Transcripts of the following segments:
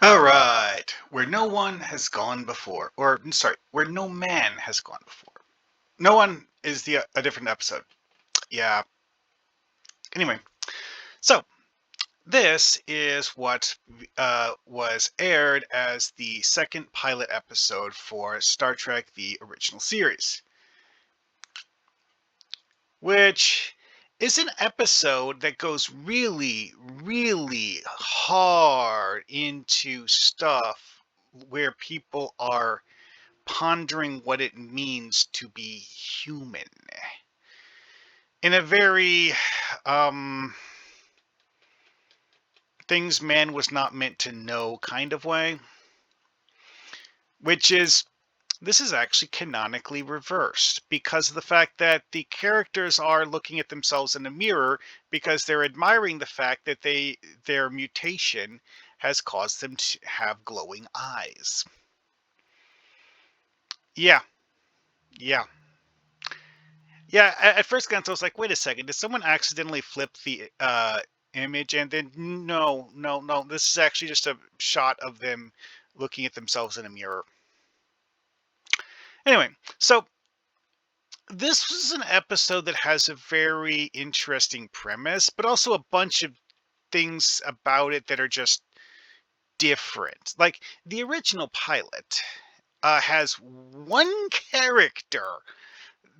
All right, where no one has gone before, or sorry, where no man has gone before. No one is a different episode. Yeah. Anyway, so this is what was aired as the second pilot episode for Star Trek: The Original Series, which is an episode that goes really, really hard into stuff where people are pondering what it means to be human in a very things man was not meant to know kind of way, which is this is actually canonically reversed because of the fact that the characters are looking at themselves in a mirror because they're admiring the fact that their mutation has caused them to have glowing eyes. Yeah, yeah. Yeah, at first glance, I was like, wait a second, did someone accidentally flip the image? And then, no, no, no, this is actually just a shot of them looking at themselves in a mirror. Anyway, so this was an episode that has a very interesting premise, but also a bunch of things about it that are just different. Like, the original pilot has one character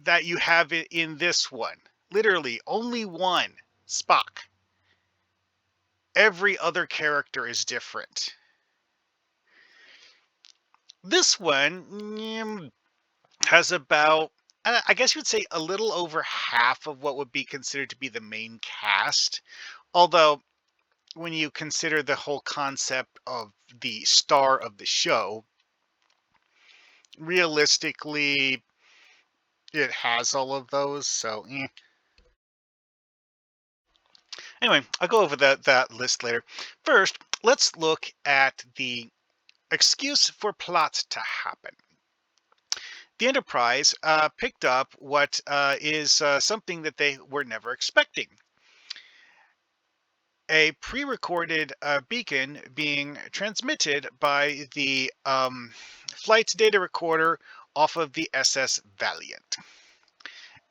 that you have in this one. Literally, only one. Spock. Every other character is different. This one has about, I guess you would say, a little over half of what would be considered to be the main cast. Although, when you consider the whole concept of the star of the show, realistically, it has all of those. So, Anyway, I'll go over that list later. First, let's look at the excuse for plot to happen. The Enterprise picked up what is something that they were never expecting. A pre-recorded beacon being transmitted by the flight data recorder off of the SS Valiant.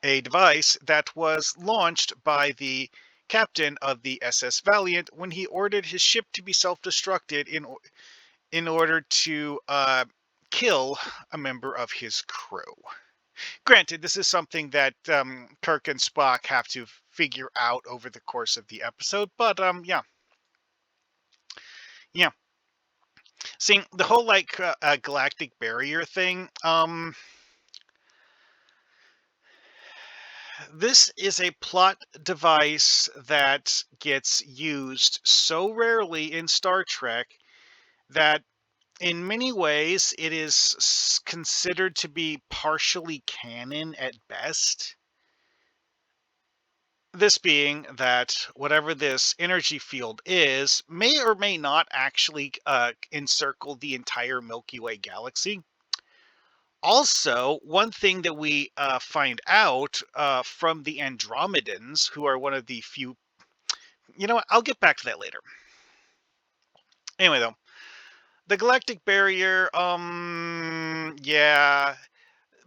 A device that was launched by the captain of the SS Valiant when he ordered his ship to be self-destructed in order to kill a member of his crew. Granted, this is something that Kirk and Spock have to figure out over the course of the episode, but yeah. Seeing the whole Galactic Barrier thing, this is a plot device that gets used so rarely in Star Trek that in many ways it is considered to be partially canon at best. This being that whatever this energy field is may or may not actually encircle the entire Milky Way galaxy. Also, one thing that we find out from the Andromedans, who are one of the few, you know what, I'll get back to that later. Anyway, though, the Galactic Barrier, yeah,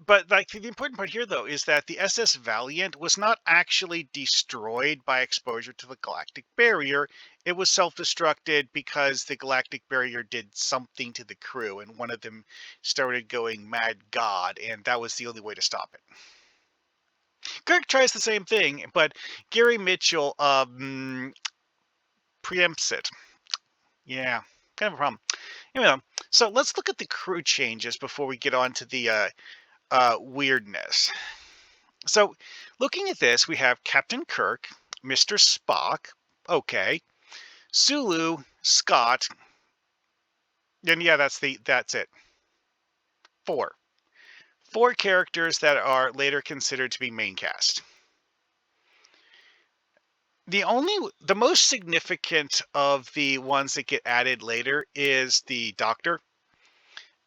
but like the important part here, though, is that the SS Valiant was not actually destroyed by exposure to the Galactic Barrier. It was self-destructed because the Galactic Barrier did something to the crew, and one of them started going mad god, and that was the only way to stop it. Kirk tries the same thing, but Gary Mitchell preempts it. Yeah, kind of a problem. Anyway, so let's look at the crew changes before we get on to the weirdness. So, looking at this, we have Captain Kirk, Mr. Spock, okay, Sulu, Scott, and yeah, that's it. Four characters that are later considered to be main cast. The most significant of the ones that get added later is the Doctor.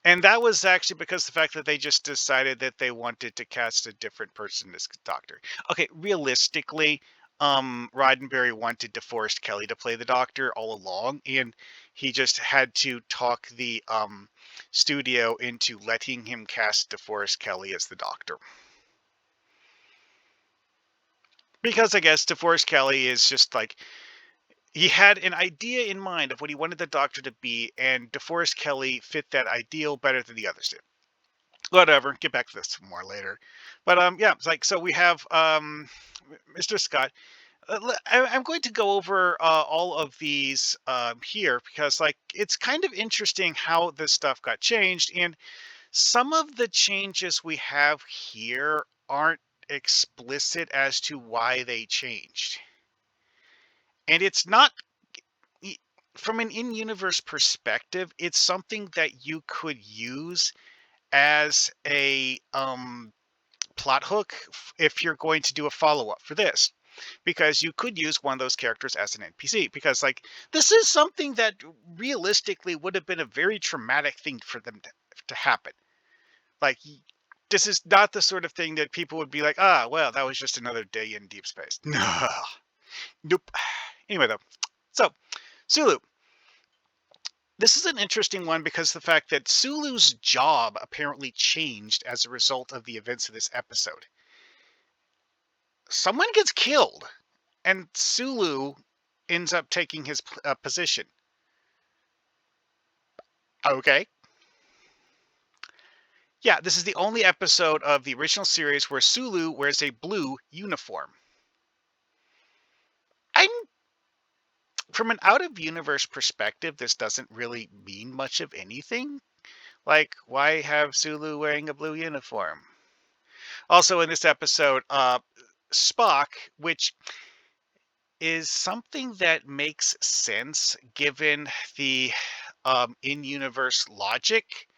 And that was actually because the fact that they just decided that they wanted to cast a different person as Doctor. Okay, realistically, Roddenberry wanted DeForest Kelley to play the Doctor all along, and he just had to talk the studio into letting him cast DeForest Kelley as the Doctor. Because I guess DeForest Kelley is just like, he had an idea in mind of what he wanted the Doctor to be, and DeForest Kelley fit that ideal better than the others did. Whatever, get back to this more later. But yeah, it's like, so we have Mr. Scott. I'm going to go over all of these here because, like, it's kind of interesting how this stuff got changed, and some of the changes we have here aren't explicit as to why they changed. And it's not, from an in-universe perspective, it's something that you could use as a plot hook if you're going to do a follow-up for this. Because you could use one of those characters as an NPC. Because, like, this is something that realistically would have been a very traumatic thing for them to happen. Like, this is not the sort of thing that people would be like, ah, well, that was just another day in deep space. No. Nope. Anyway, though. So, Sulu. This is an interesting one because the fact that Sulu's job apparently changed as a result of the events of this episode. Someone gets killed, and Sulu ends up taking his position. Okay. Yeah, this is the only episode of the original series where Sulu wears a blue uniform. From an out-of-universe perspective, this doesn't really mean much of anything. Like, why have Sulu wearing a blue uniform? Also in this episode, Spock, which is something that makes sense given the in-universe logic.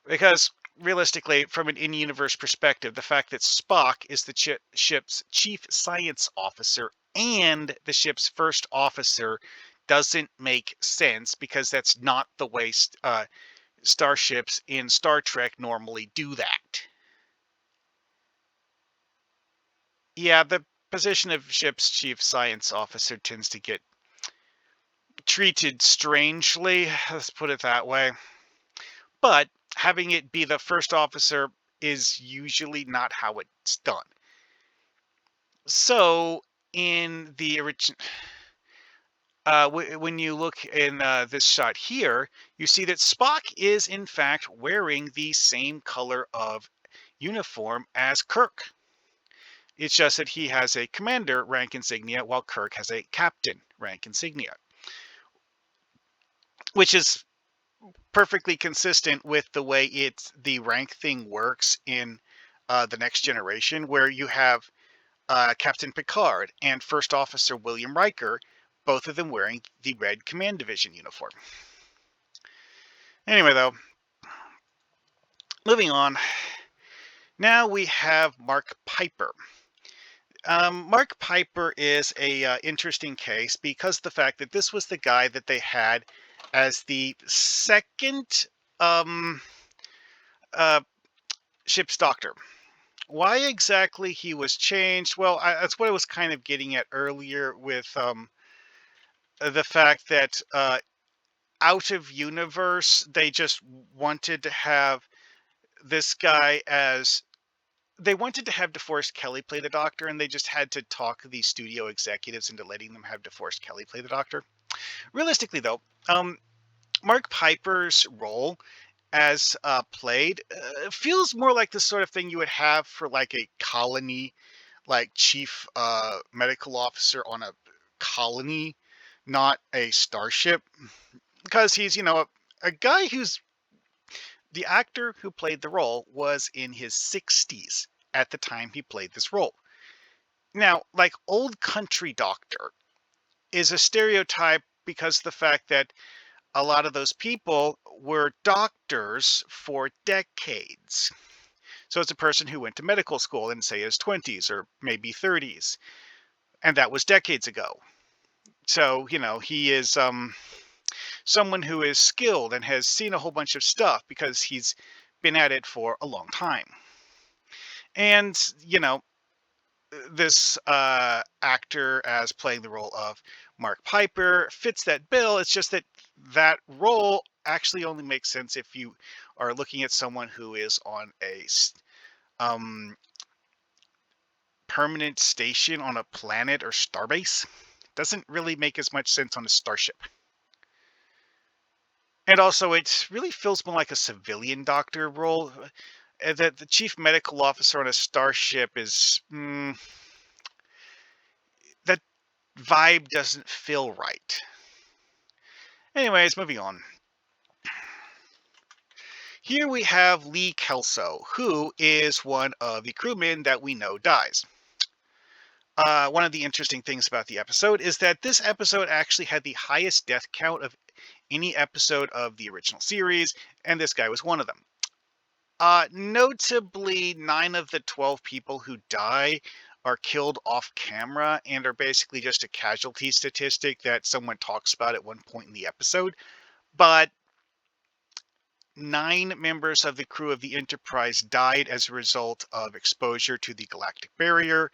Because realistically, from an in-universe perspective, the fact that Spock is the ship's chief science officer and the ship's first officer doesn't make sense because that's not the way starships in Star Trek normally do that. Yeah, the position of ship's chief science officer tends to get treated strangely, let's put it that way. But having it be the first officer is usually not how it's done. So in the original, when you look in this shot here, you see that Spock is in fact wearing the same color of uniform as Kirk. It's just that he has a commander rank insignia while Kirk has a captain rank insignia, which is perfectly consistent with the way the rank thing works in the Next Generation, where you have Captain Picard and First Officer William Riker, both of them wearing the red Command Division uniform. Anyway, though, moving on. Now we have Mark Piper. Mark Piper is a interesting case because of the fact that this was the guy that they had as the second ship's doctor. Why exactly he was changed? Well, that's what I was kind of getting at earlier with the fact that out of universe, they just wanted to have this guy as... They wanted to have DeForest Kelley play the Doctor, and they just had to talk the studio executives into letting them have DeForest Kelley play the Doctor. Realistically, though, Mark Piper's role as played feels more like the sort of thing you would have for like a colony, like chief medical officer on a colony, not a starship, because he's, you know, a guy who's... The actor who played the role was in his 60s at the time he played this role. Now, like, old country doctor is a stereotype because of the fact that a lot of those people were doctors for decades. So it's a person who went to medical school in, say, his 20s or maybe 30s. And that was decades ago. So, you know, he is someone who is skilled and has seen a whole bunch of stuff because he's been at it for a long time. And, you know, this actor as playing the role of Mark Piper fits that bill. It's just that that role actually only makes sense if you are looking at someone who is on a um, permanent station on a planet or starbase. Doesn't really make as much sense on a starship. And also, it really feels more like a civilian doctor role. That the chief medical officer on a starship is that vibe doesn't feel right. Anyways, moving on. Here we have Lee Kelso, who is one of the crewmen that we know dies. One of the interesting things about the episode is that this episode actually had the highest death count of any episode of the original series, and this guy was one of them. Notably, 9 of the 12 people who die are killed off camera and are basically just a casualty statistic that someone talks about at one point in the episode. But 9 members of the crew of the Enterprise died as a result of exposure to the Galactic Barrier.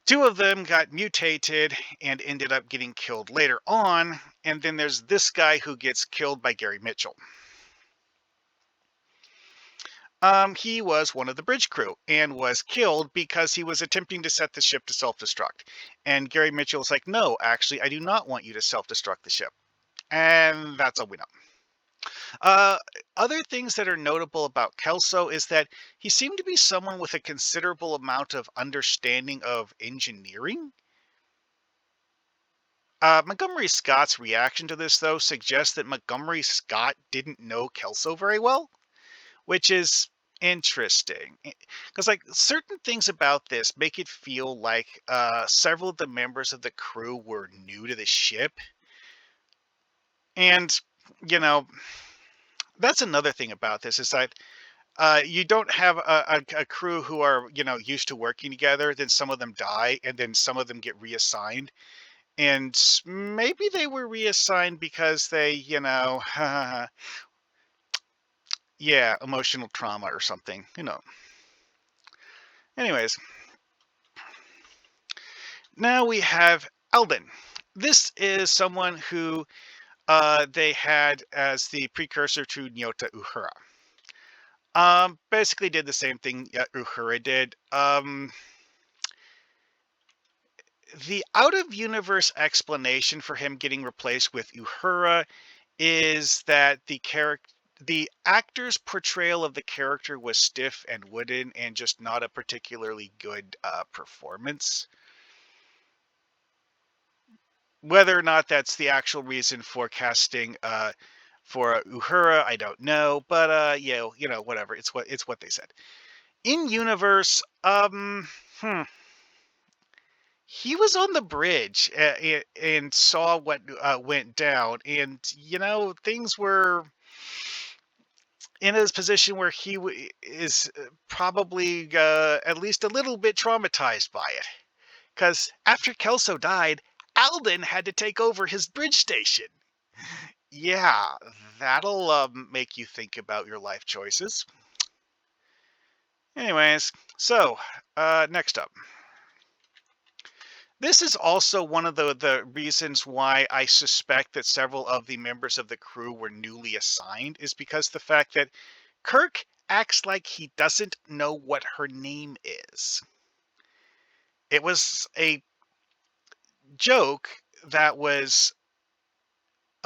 2 of them got mutated and ended up getting killed later on. And then there's this guy who gets killed by Gary Mitchell. He was one of the bridge crew and was killed because he was attempting to set the ship to self-destruct. And Gary Mitchell was like, no, actually, I do not want you to self-destruct the ship. And that's all we know. Other things that are notable about Kelso is that he seemed to be someone with a considerable amount of understanding of engineering. Montgomery Scott's reaction to this, though, suggests that Montgomery Scott didn't know Kelso very well, which is interesting. Because, like, certain things about this make it feel like several of the members of the crew were new to the ship. And, you know, that's another thing about this is that you don't have a crew who are, used to working together, then some of them die, and then some of them get reassigned. And maybe they were reassigned because they, yeah, emotional trauma or something, Anyways, now we have Alden. This is someone who they had as the precursor to Nyota Uhura. Basically did the same thing Uhura did. The out-of-universe explanation for him getting replaced with Uhura is that the actor's portrayal of the character was stiff and wooden and just not a particularly good performance. Whether or not that's the actual reason for casting for Uhura, I don't know, but yeah, whatever. It's what they said. In universe, he was on the bridge and saw what went down, and things were in his position where he is probably at least a little bit traumatized by it. Because after Kelso died, Alden had to take over his bridge station. Yeah, that'll make you think about your life choices. Anyways, so next up. This is also one of the reasons why I suspect that several of the members of the crew were newly assigned, is because the fact that Kirk acts like he doesn't know what her name is. It was a joke that was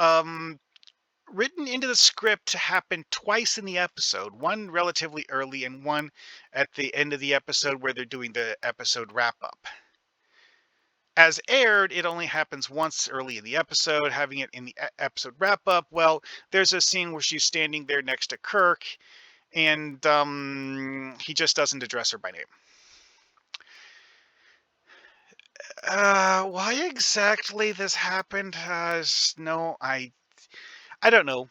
written into the script to happen twice in the episode, one relatively early and one at the end of the episode where they're doing the episode wrap-up. As aired, it only happens once early in the episode. Having it in the episode wrap-up, well, there's a scene where she's standing there next to Kirk, and he just doesn't address her by name. Why exactly this happened? No, I don't know.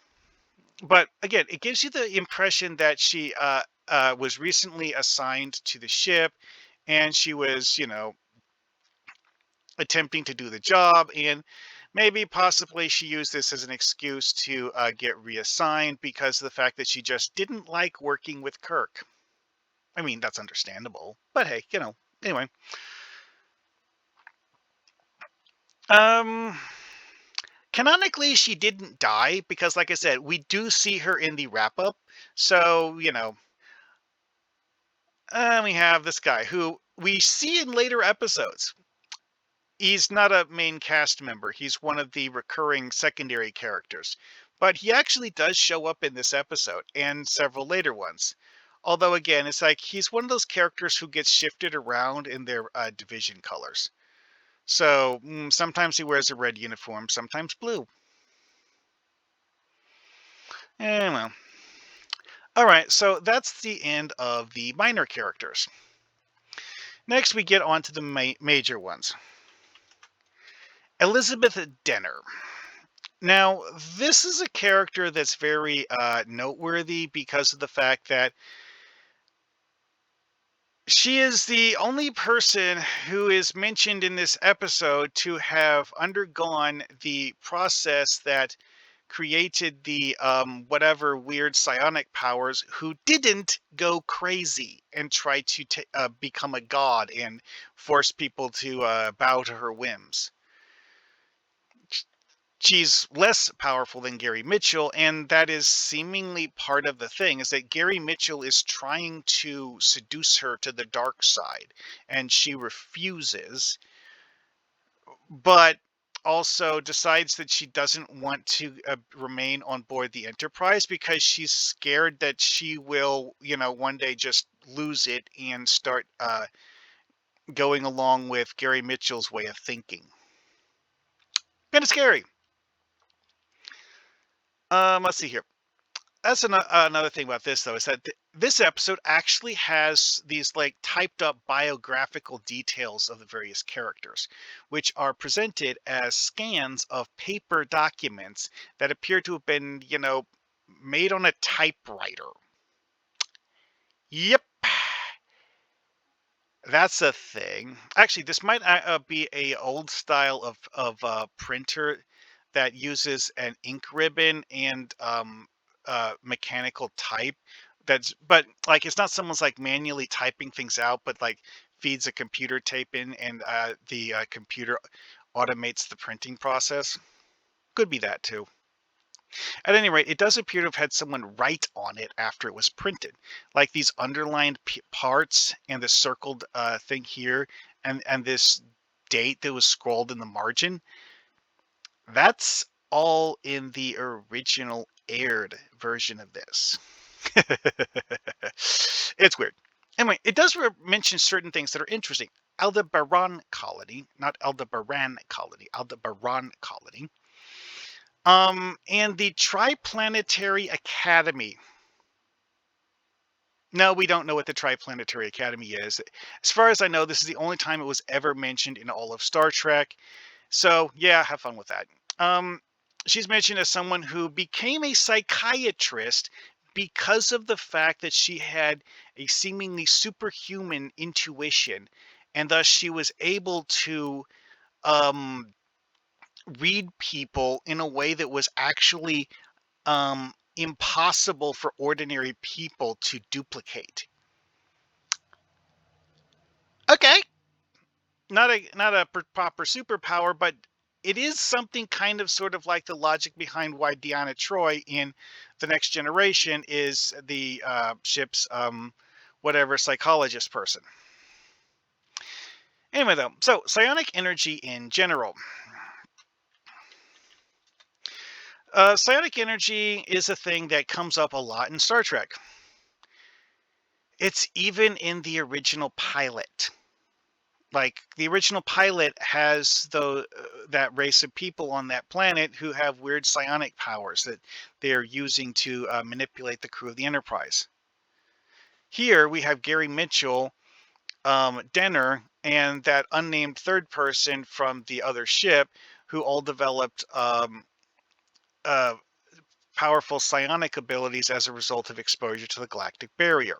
But again, it gives you the impression that she was recently assigned to the ship, and she was, attempting to do the job, and maybe possibly she used this as an excuse to get reassigned because of the fact that she just didn't like working with Kirk. I mean, that's understandable, but hey, Anyway, um, canonically, she didn't die because, like I said, we do see her in the wrap up. So, we have this guy who we see in later episodes. He's not a main cast member. He's one of the recurring secondary characters. But he actually does show up in this episode and several later ones. Although, again, it's like he's one of those characters who gets shifted around in their division colors. So sometimes he wears a red uniform, sometimes blue. Well. All right, so that's the end of the minor characters. Next, we get on to the major ones. Elizabeth Dehner. Now, this is a character that's very noteworthy because of the fact that she is the only person who is mentioned in this episode to have undergone the process that created the whatever weird psionic powers, who didn't go crazy and try to become a god and force people to bow to her whims. She's less powerful than Gary Mitchell, and that is seemingly part of the thing, is that Gary Mitchell is trying to seduce her to the dark side, and she refuses, but also decides that she doesn't want to remain on board the Enterprise because she's scared that she will, one day just lose it and start going along with Gary Mitchell's way of thinking. Kind of scary. Let's see here. That's another thing about this, though, is that this episode actually has these like typed up biographical details of the various characters, which are presented as scans of paper documents that appear to have been, made on a typewriter. Yep. That's a thing. Actually, this might be a old style of printer that uses an ink ribbon and mechanical type. But like it's not someone's like manually typing things out, but like feeds a computer tape in, and the computer automates the printing process. Could be that too. At any rate, it does appear to have had someone write on it after it was printed, like these underlined parts and the circled thing here, and this date that was scrolled in the margin. That's all in the original aired version of this. It's weird. Anyway, it does mention certain things that are interesting. Aldebaran colony, not Aldebaran colony, Aldebaran colony. And the Triplanetary Academy. No, we don't know what the Triplanetary Academy is. As far as I know, this is the only time it was ever mentioned in all of Star Trek. So, yeah, have fun with that. She's mentioned as someone who became a psychiatrist because of the fact that she had a seemingly superhuman intuition, and thus she was able to read people in a way that was actually impossible for ordinary people to duplicate. Okay, not a proper superpower, but it is something kind of sort of like the logic behind why Deanna Troi in The Next Generation is the ship's whatever psychologist person. Anyway, though, so psionic energy in general. Psionic energy is a thing that comes up a lot in Star Trek. It's even in the original pilot. Like, the original pilot has that race of people on that planet who have weird psionic powers that they're using to manipulate the crew of the Enterprise. Here, we have Gary Mitchell, Dehner, and that unnamed third person from the other ship who all developed powerful psionic abilities as a result of exposure to the Galactic Barrier.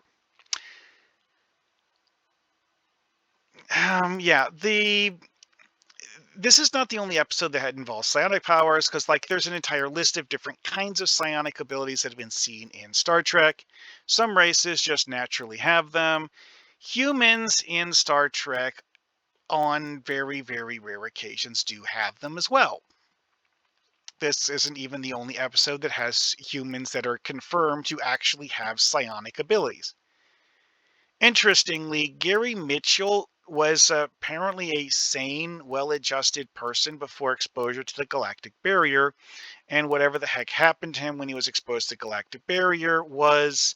This is not the only episode that had involved psionic powers, because like there's an entire list of different kinds of psionic abilities that have been seen in Star Trek. Some races just naturally have them. Humans in Star Trek, on very, very rare occasions, do have them as well. This isn't even the only episode that has humans that are confirmed to actually have psionic abilities. Interestingly, Gary Mitchell was apparently a sane, well-adjusted person before exposure to the Galactic Barrier, and whatever the heck happened to him when he was exposed to the Galactic Barrier was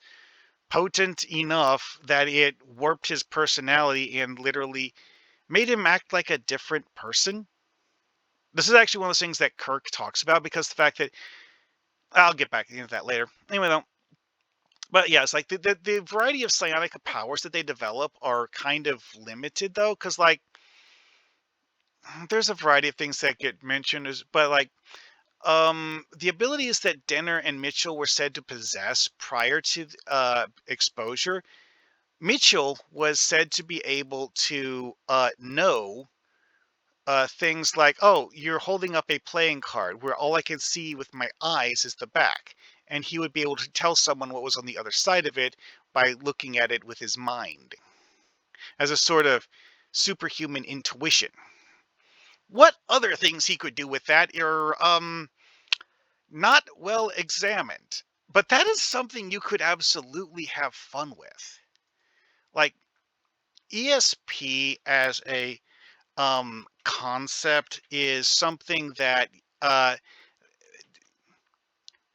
potent enough that it warped his personality and literally made him act like a different person. This is actually one of those things that Kirk talks about, because the fact that I'll get back into that later. Anyway, though, but yeah, it's like the variety of psionic powers that they develop are kind of limited, though, because like there's a variety of things that get mentioned, but like the abilities that Dehner and Mitchell were said to possess prior to exposure. Mitchell was said to be able to know things like, oh, you're holding up a playing card where all I can see with my eyes is the back. And he would be able to tell someone what was on the other side of it by looking at it with his mind, as a sort of superhuman intuition. What other things he could do with that are not well examined. But that is something you could absolutely have fun with. Like ESP as a concept is something that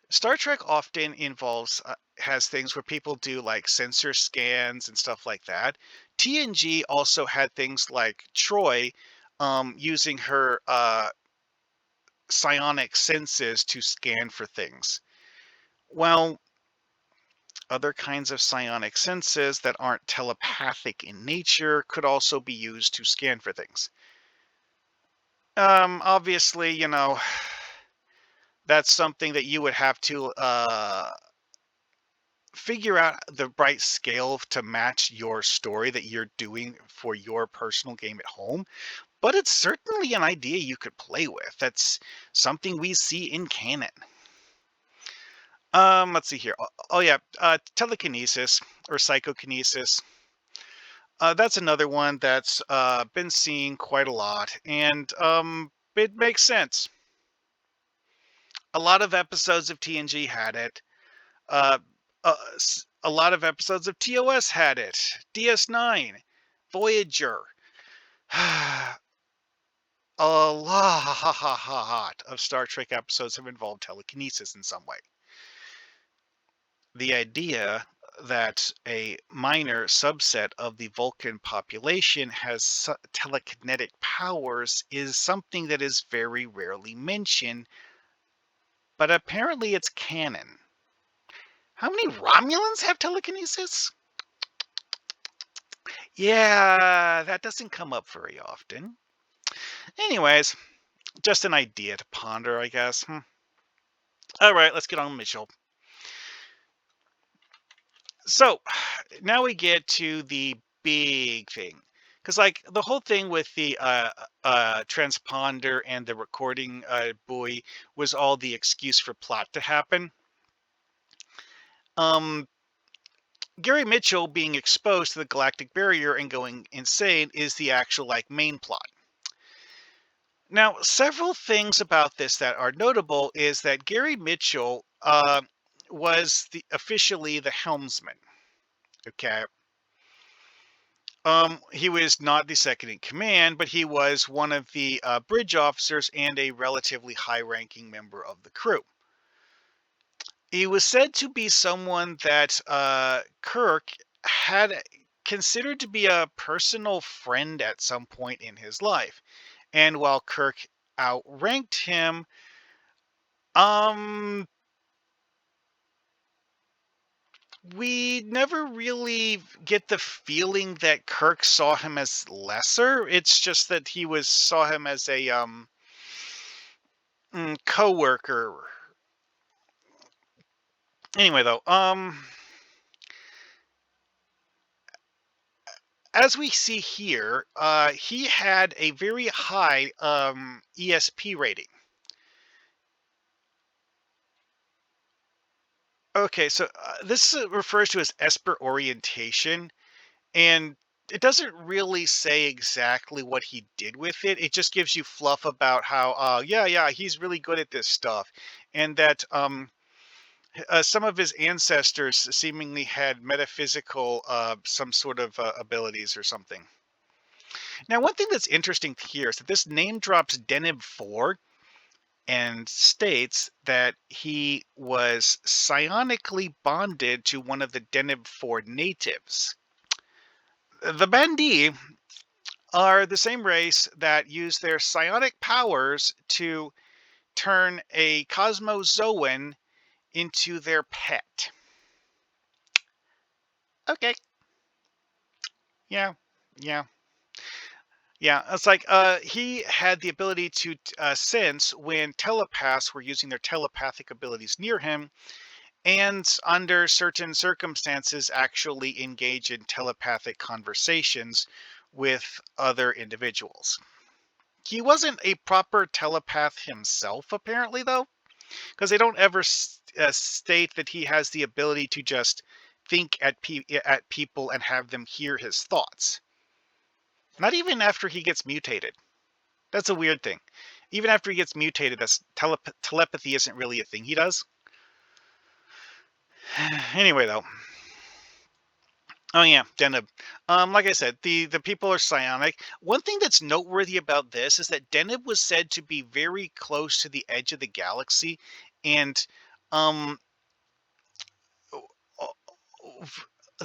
Star Trek often involves has things where people do like sensor scans and stuff like that. TNG also had things like Troy using her psionic senses to scan for things. Well, other kinds of psionic senses that aren't telepathic in nature could also be used to scan for things. Obviously, that's something that you would have to figure out the right scale to match your story that you're doing for your personal game at home. But it's certainly an idea you could play with. That's something we see in canon. Let's see here. Oh yeah, telekinesis or psychokinesis. That's another one that's been seen quite a lot, and it makes sense. A lot of episodes of TNG had it. Uh, a lot of episodes of TOS had it. DS9, Voyager. A lot of Star Trek episodes have involved telekinesis in some way. The idea that a minor subset of the Vulcan population has telekinetic powers is something that is very rarely mentioned, but apparently it's canon. How many Romulans have telekinesis? Yeah, that doesn't come up very often. Anyways, just an idea to ponder, I guess. All right, let's get on Mitchell. So now we get to the big thing. Because, like, the whole thing with the transponder and the recording buoy was all the excuse for plot to happen. Gary Mitchell being exposed to the Galactic Barrier and going insane is the actual, like, main plot. Now, several things about this that are notable is that Gary Mitchell was officially the helmsman. Okay. He was not the second in command, but he was one of the bridge officers and a relatively high-ranking member of the crew. He was said to be someone that Kirk had considered to be a personal friend at some point in his life. And while Kirk outranked him, we never really get the feeling that Kirk saw him as lesser. It's just that he saw him as a co-worker. Anyway, though, as we see here, he had a very high ESP rating. Okay, so this refers to as Esper orientation. And it doesn't really say exactly what he did with it. It just gives you fluff about how, yeah, he's really good at this stuff, and that some of his ancestors seemingly had metaphysical, some sort of abilities or something. Now, one thing that's interesting here is that this name drops Deneb IV and states that he was psionically bonded to one of the Deneb IV natives. The Bandi are the same race that use their psionic powers to turn a cosmozoan into their pet. Okay. Yeah. Yeah. Yeah. It's like he had the ability to sense when telepaths were using their telepathic abilities near him, and under certain circumstances actually engage in telepathic conversations with other individuals. He wasn't a proper telepath himself, apparently, though, because they don't ever state that he has the ability to just think at people and have them hear his thoughts. Not even after he gets mutated. That's a weird thing. Even after he gets mutated, that's telepathy isn't really a thing he does. Anyway, though. Oh yeah, Deneb. Like I said, the people are psionic. One thing that's noteworthy about this is that Deneb was said to be very close to the edge of the galaxy, and um,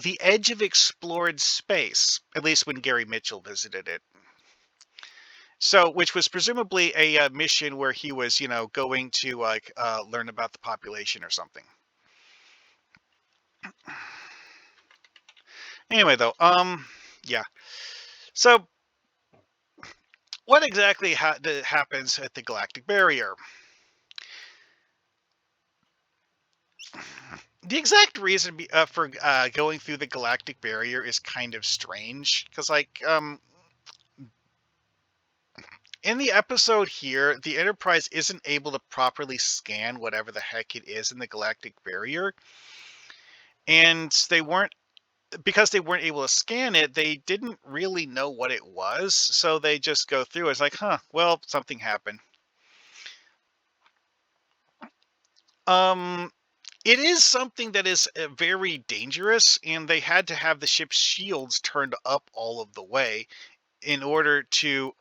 the edge of explored space, at least when Gary Mitchell visited it. So, which was presumably a mission where he was, going to like learn about the population or something. Anyway, though, yeah. So, what exactly happens at the Galactic Barrier? The exact reason for going through the Galactic Barrier is kind of strange, because like in the episode here, the Enterprise isn't able to properly scan whatever the heck it is in the Galactic Barrier, and because they weren't able to scan it, they didn't really know what it was, so they just go through. It's like, huh, well, something happened. Um, it is something that is very dangerous, and they had to have the ship's shields turned up all of the way in order to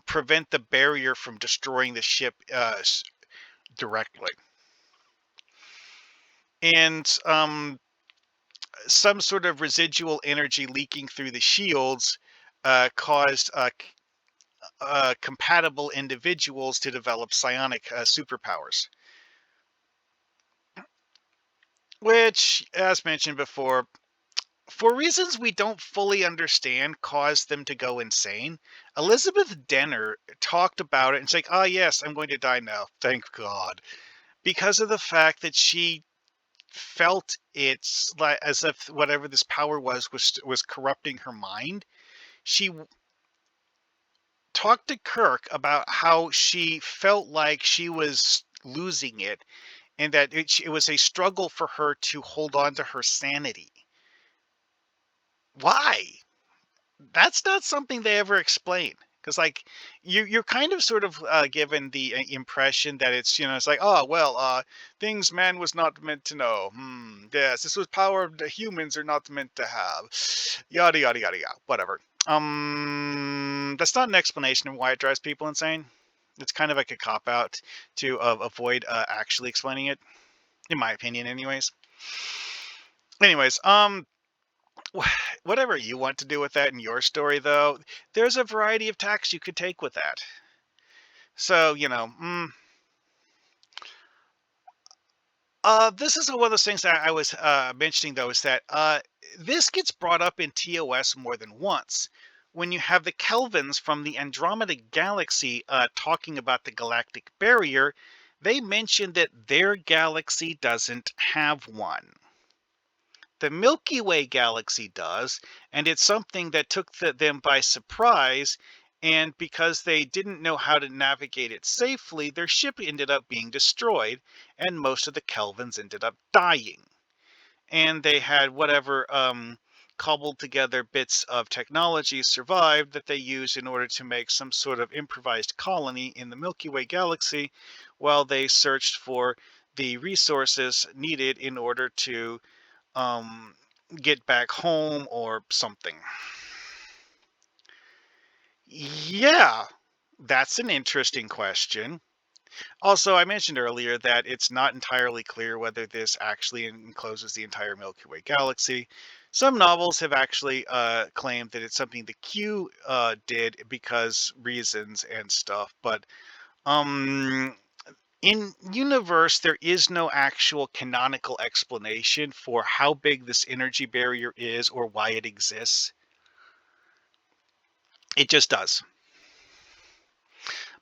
prevent the barrier from destroying the ship directly. And some sort of residual energy leaking through the shields caused compatible individuals to develop psionic superpowers, which, as mentioned before, for reasons we don't fully understand, caused them to go insane. Elizabeth Dehner talked about it and said, "Ah, yes, I'm going to die now. Thank God," because of the fact that she felt it's like as if whatever this power was corrupting her mind. She talked to Kirk about how she felt like she was losing it, and that it was a struggle for her to hold on to her sanity. Why? That's not something they ever explain. Because like you're kind of sort of given the impression that it's like, oh well, things man was not meant to know. Yes, this was power the humans are not meant to have. Yada yada yada yada. Whatever. That's not an explanation of why it drives people insane. It's kind of like a cop out to avoid actually explaining it, in my opinion, anyways. Anyways, whatever you want to do with that in your story, though, there's a variety of tacks you could take with that. So, this is one of those things that I was mentioning, though, is that this gets brought up in TOS more than once. When you have the Kelvans from the Andromeda Galaxy talking about the Galactic Barrier, they mention that their galaxy doesn't have one. The Milky Way galaxy does, and it's something that took them by surprise. And because they didn't know how to navigate it safely, their ship ended up being destroyed, and most of the Kelvans ended up dying. And they had whatever cobbled together bits of technology survived that they used in order to make some sort of improvised colony in the Milky Way galaxy while they searched for the resources needed in order to um, get back home or something. Yeah, that's an interesting question. Also, I mentioned earlier that it's not entirely clear whether this actually encloses the entire Milky Way galaxy. Some novels have actually claimed that it's something the Q did because reasons and stuff, but um, in universe, there is no actual canonical explanation for how big this energy barrier is or why it exists. It just does.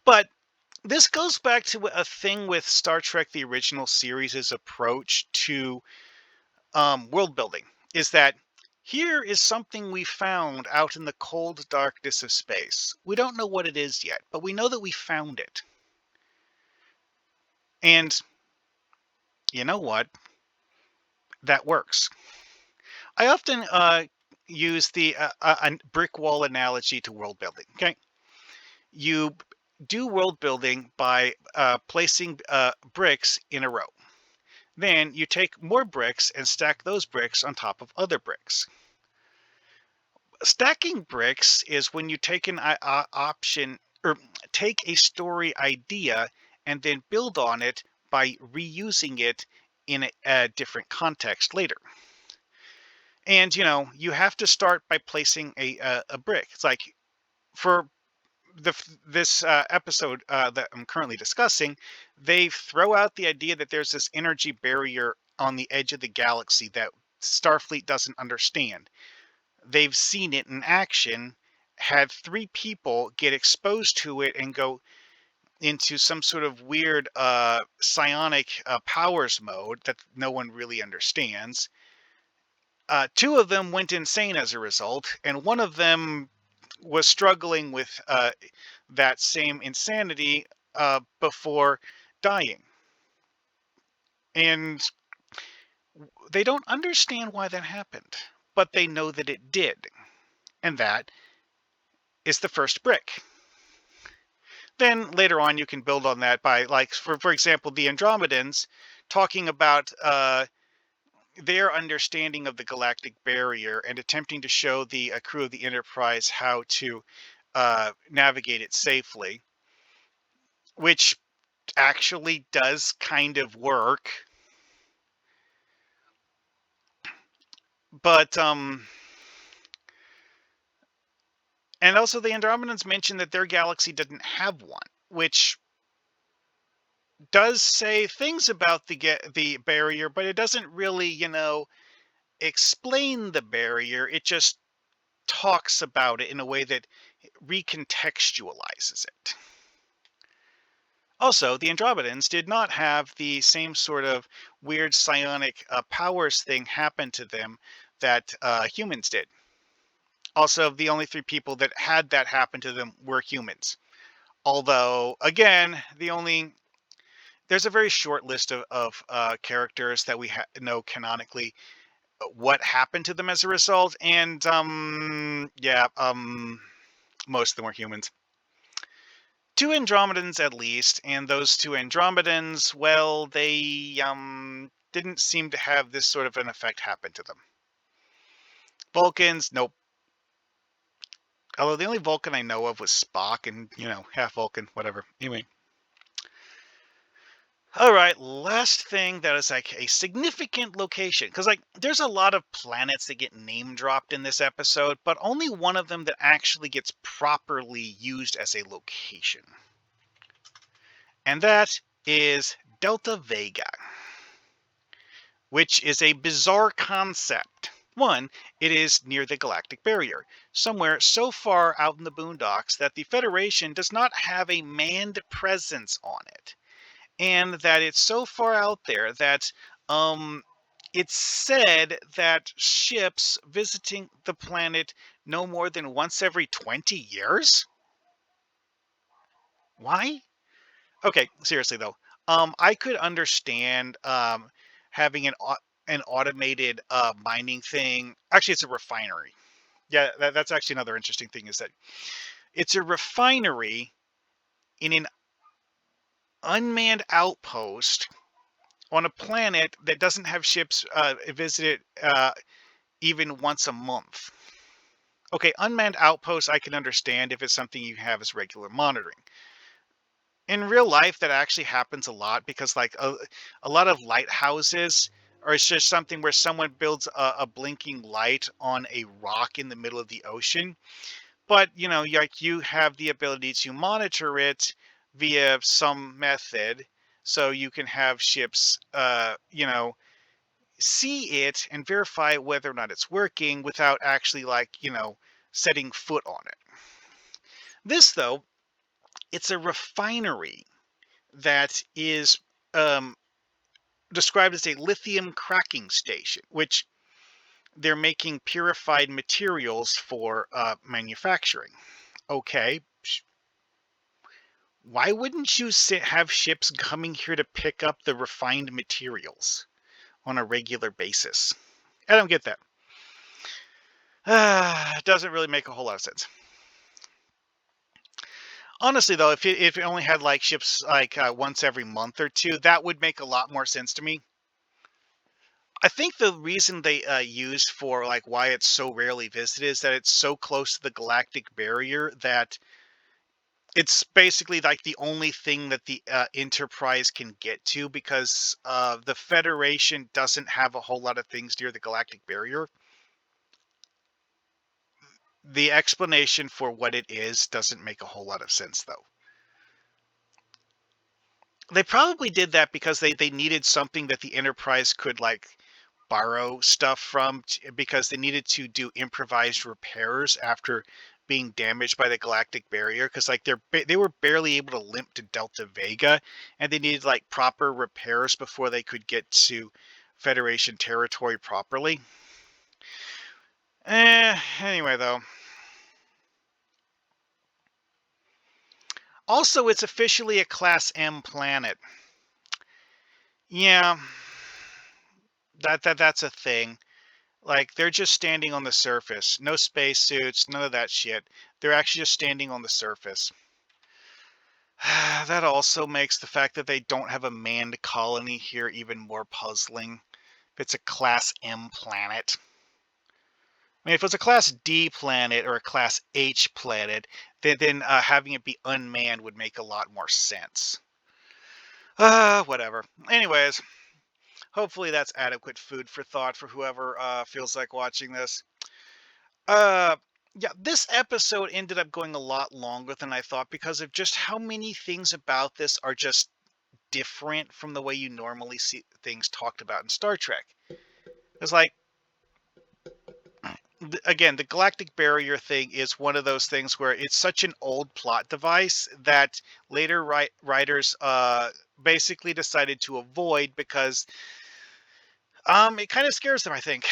But this goes back to a thing with Star Trek, the original series' approach to world building, is that here is something we found out in the cold darkness of space. We don't know what it is yet, but we know that we found it. And you know what? That works. I often use the brick wall analogy to world building. Okay, you do world building by placing bricks in a row. Then you take more bricks and stack those bricks on top of other bricks. Stacking bricks is when you take an option or take a story idea and then build on it by reusing it in a different context later. And you have to start by placing a brick. It's like for this episode that I'm currently discussing, they throw out the idea that there's this energy barrier on the edge of the galaxy that Starfleet doesn't understand. They've seen it in action, had 3 people get exposed to it and go into some sort of weird psionic powers mode that no one really understands. 2 of them went insane as a result, and one of them was struggling with that same insanity before dying. And they don't understand why that happened, but they know that it did. And that is the first brick. Then later on, you can build on that by, like, for example, the Andromedans talking about their understanding of the Galactic Barrier and attempting to show the crew of the Enterprise how to navigate it safely, which actually does kind of work. But and also the Andromedans mentioned that their galaxy didn't have one, which does say things about the barrier, but it doesn't really, explain the barrier. It just talks about it in a way that recontextualizes it. Also, the Andromedans did not have the same sort of weird psionic powers thing happen to them that humans did. Also, the only 3 people that had that happen to them were humans. Although, again, there's a very short list of characters that we know canonically what happened to them as a result, and most of them were humans. 2 Andromedans at least, and those 2 Andromedans, well, they didn't seem to have this sort of an effect happen to them. Vulcans, nope. Although the only Vulcan I know of was Spock, and half Vulcan, whatever. Anyway. All right, last thing that is like a significant location, because there's a lot of planets that get name dropped in this episode, but only one of them that actually gets properly used as a location. And that is Delta Vega, which is a bizarre concept. One, it is near the Galactic Barrier, somewhere so far out in the boondocks that the Federation does not have a manned presence on it. And that it's so far out there that it's said that ships visiting the planet no more than once every 20 years? Why? Okay, seriously though. I could understand having an an automated mining thing. Actually, it's a refinery. Yeah, that's actually another interesting thing is that it's a refinery in an unmanned outpost on a planet that doesn't have ships visited even once a month. Okay, unmanned outposts I can understand if it's something you have as regular monitoring. In real life, that actually happens a lot because, like, a lot of lighthouses, or it's just something where someone builds a blinking light on a rock in the middle of the ocean. But like you have the ability to monitor it via some method, so you can have ships, see it and verify whether or not it's working without actually, like, setting foot on it. This, though, it's a refinery that is um, described as a lithium cracking station, which they're making purified materials for manufacturing. Okay, why wouldn't you have ships coming here to pick up the refined materials on a regular basis? I don't get that. It doesn't really make a whole lot of sense. Honestly, though, if it only had like ships like once every month or two, that would make a lot more sense to me. I think the reason they use for like why it's so rarely visited is that it's so close to the Galactic Barrier that it's basically like the only thing that the Enterprise can get to, because the Federation doesn't have a whole lot of things near the Galactic Barrier. The explanation for what it is doesn't make a whole lot of sense, though. They probably did that because they needed something that the Enterprise could, like, borrow stuff from, because they needed to do improvised repairs after being damaged by the Galactic Barrier, because like they were barely able to limp to Delta Vega, and they needed like proper repairs before they could get to Federation territory properly. Anyway, though. Also, it's officially a Class M planet. Yeah, that's a thing. Like, they're just standing on the surface. No spacesuits, none of that shit. They're actually just standing on the surface. That also makes the fact that they don't have a manned colony here even more puzzling. If it's a Class M planet. I mean, if it was a Class D planet or a Class H planet, then having it be unmanned would make a lot more sense. Whatever. Anyways, hopefully that's adequate food for thought for whoever feels like watching this. Uh, yeah, this episode ended up going a lot longer than I thought because of just how many things about this are just different from the way you normally see things talked about in Star Trek. It's like, again, the Galactic Barrier thing is one of those things where it's such an old plot device that later writers basically decided to avoid because it kind of scares them, I think.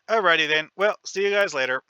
Alrighty then. Well, see you guys later.